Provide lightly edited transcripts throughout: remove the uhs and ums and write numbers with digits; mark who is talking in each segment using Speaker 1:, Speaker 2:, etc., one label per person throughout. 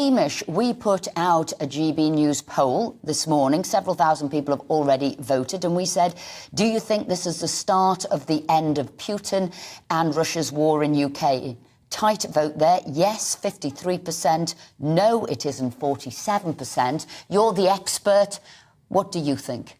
Speaker 1: Hamish, we put out a GB News poll this morning. Several thousand people have already voted, and we said, do you think this is the start of the end of Putin and Russia's war in UK? Tight vote there. Yes, 53%. No, it isn't, 47%. You're the expert. What do you think?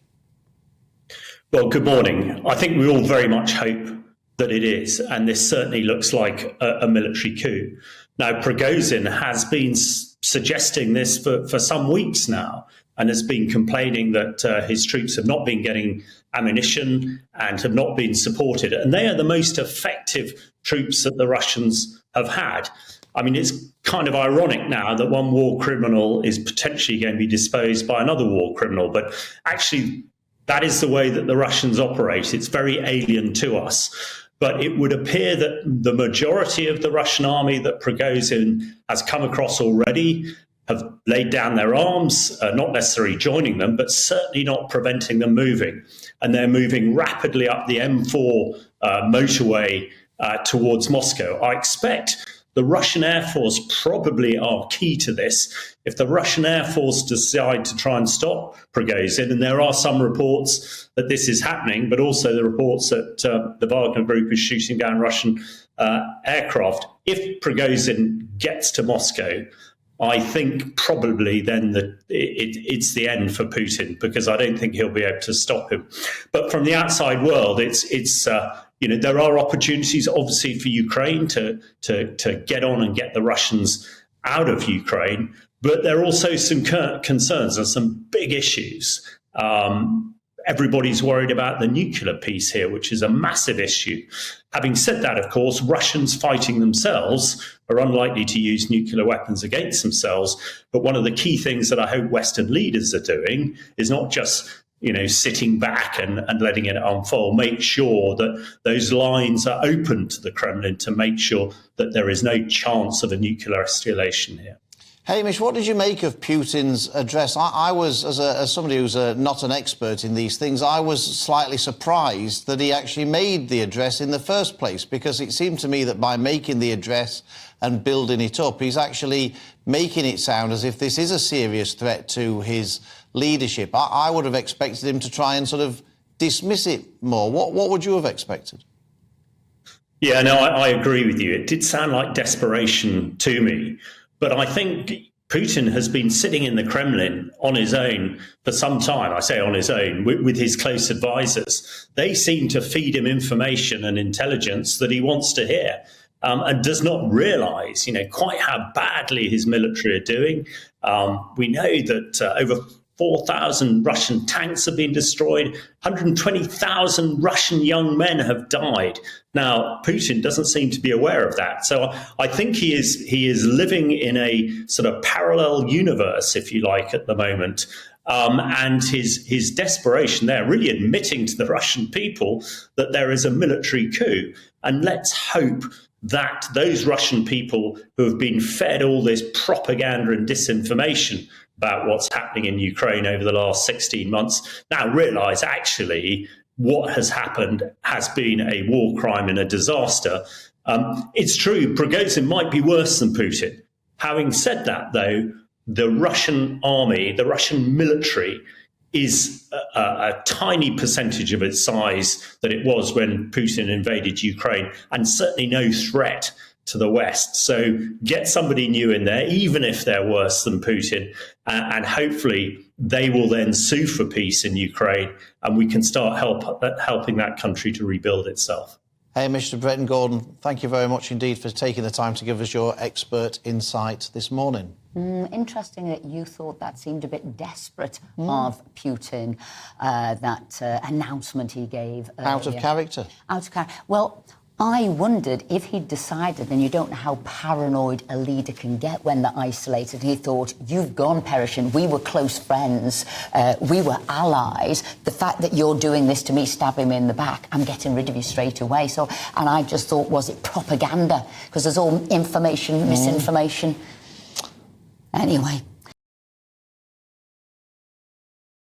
Speaker 2: Well, good morning. I think we all very much hope that it is, and this certainly looks like a military coup. Now, Prigozhin has been suggesting this for some weeks now and has been complaining that his troops have not been getting ammunition and have not been supported. And they are the most effective troops that the Russians have had. I mean, it's kind of ironic now that one war criminal is potentially going to be disposed by another war criminal. But actually, that is the way that the Russians operate. It's very alien to us. But it would appear that the majority of the Russian army that Prigozhin has come across already have laid down their arms, not necessarily joining them, but certainly not preventing them moving. And they're moving rapidly up the M4 motorway towards Moscow. I expect the Russian Air Force probably are key to this. If the Russian Air Force decide to try and stop Prigozhin, and there are some reports that this is happening, but also the reports that the Wagner Group is shooting down Russian aircraft. If Prigozhin gets to Moscow, I think probably then it's the end for Putin, because I don't think he'll be able to stop him. But from the outside world, it's there are opportunities, obviously, for Ukraine to get on and get the Russians out of Ukraine. But there are also some concerns and some big issues. Everybody's worried about the nuclear piece here, which is a massive issue. Having said that, of course, Russians fighting themselves are unlikely to use nuclear weapons against themselves. But one of the key things that I hope Western leaders are doing is not just sitting back and letting it unfold. Make sure that those lines are open to the Kremlin to make sure that there is no chance of a nuclear escalation here.
Speaker 3: Hamish, what did you make of Putin's address? I was, as somebody who's not an expert in these things, I was slightly surprised that he actually made the address in the first place, because it seemed to me that by making the address and building it up, he's actually making it sound as if this is a serious threat to his leadership. I would have expected him to try and sort of dismiss it more. What would you have expected?
Speaker 2: Yeah, no, I agree with you. It did sound like desperation to me. But I think Putin has been sitting in the Kremlin on his own for some time. I say on his own, with his close advisors. They seem to feed him information and intelligence that he wants to hear, and does not realise, quite how badly his military are doing. We know that over 4,000 Russian tanks have been destroyed. 120,000 Russian young men have died. Now, Putin doesn't seem to be aware of that. So I think he is living in a sort of parallel universe, if you like, at the moment. And his desperation there, really admitting to the Russian people that there is a military coup. And let's hope that those Russian people who have been fed all this propaganda and disinformation about what's happening in Ukraine over the last 16 months now realise actually what has happened has been a war crime and a disaster. It's true, Prigozhin might be worse than Putin. Having said that, though, the Russian army, the Russian military, is a tiny percentage of its size that it was when Putin invaded Ukraine, and certainly no threat to the West. So get somebody new in there, even if they're worse than Putin, and hopefully they will then sue for peace in Ukraine, and we can start helping that country to rebuild itself.
Speaker 3: Hamish De Bretton Gordon, thank you very much indeed for taking the time to give us your expert insight this morning.
Speaker 1: Interesting that you thought that seemed a bit desperate of Putin, that announcement he gave earlier.
Speaker 3: Out of character.
Speaker 1: Out of character. Well, I wondered if he'd decided, and you don't know how paranoid a leader can get when they're isolated. He thought, you've gone, Prigozhin. We were close friends. We were allies. The fact that you're doing this to me, stabbing me in the back, I'm getting rid of you straight away. And I just thought, was it propaganda? Because there's all information, misinformation. Anyway.